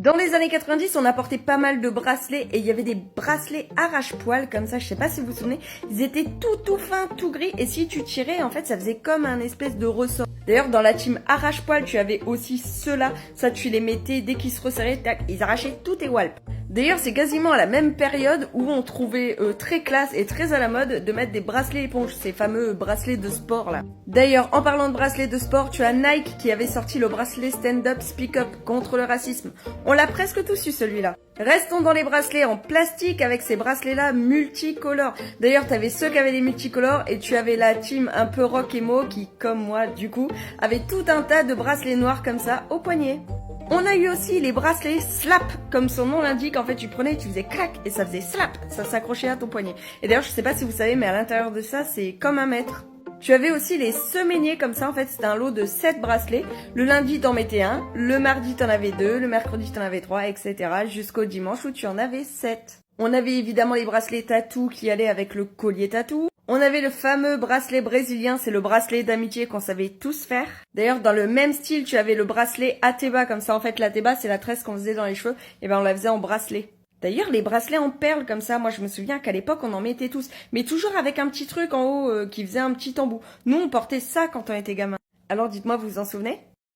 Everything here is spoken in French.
Dans les années 90, on apportait pas mal de bracelets et il y avait des bracelets arrache-poil comme ça, je sais pas si vous vous souvenez. Ils étaient tout fins, tout gris et si tu tirais, en fait, ça faisait comme un espèce de ressort. D'ailleurs, dans la team arrache-poil, tu avais aussi ceux-là. Ça, tu les mettais dès qu'ils se resserraient, tac, ils arrachaient tous tes walps. D'ailleurs, c'est quasiment à la même période où on trouvait très classe et très à la mode de mettre des bracelets éponges, ces fameux bracelets de sport là. D'ailleurs, en parlant de bracelets de sport, tu as Nike qui avait sorti le bracelet stand-up speak up contre le racisme. On l'a presque tous eu celui-là. Restons dans les bracelets en plastique avec ces bracelets-là multicolores. D'ailleurs, tu avais ceux qui avaient des multicolores et tu avais la team un peu rock emo qui, comme moi du coup, avait tout un tas de bracelets noirs comme ça au poignet. On a eu aussi les bracelets slap, comme son nom l'indique, en fait tu prenais, tu faisais clac et ça faisait slap, ça s'accrochait à ton poignet. Et d'ailleurs je sais pas si vous savez mais à l'intérieur de ça c'est comme un mètre. Tu avais aussi les semainiers comme ça, en fait c'était un lot de 7 bracelets. Le lundi t'en mettais un, le mardi t'en avais 2, le mercredi t'en avais 3, etc. jusqu'au dimanche où tu en avais 7. On avait évidemment les bracelets tatou qui allaient avec le collier tatou. On avait le fameux bracelet brésilien, c'est le bracelet d'amitié qu'on savait tous faire. D'ailleurs, dans le même style, tu avais le bracelet Ateba, comme ça en fait l'Ateba c'est la tresse qu'on faisait dans les cheveux, et ben on la faisait en bracelet. D'ailleurs, les bracelets en perles comme ça, moi je me souviens qu'à l'époque on en mettait tous, mais toujours avec un petit truc en haut qui faisait un petit embout. Nous on portait ça quand on était gamin. Alors dites-moi, vous vous en souvenez ?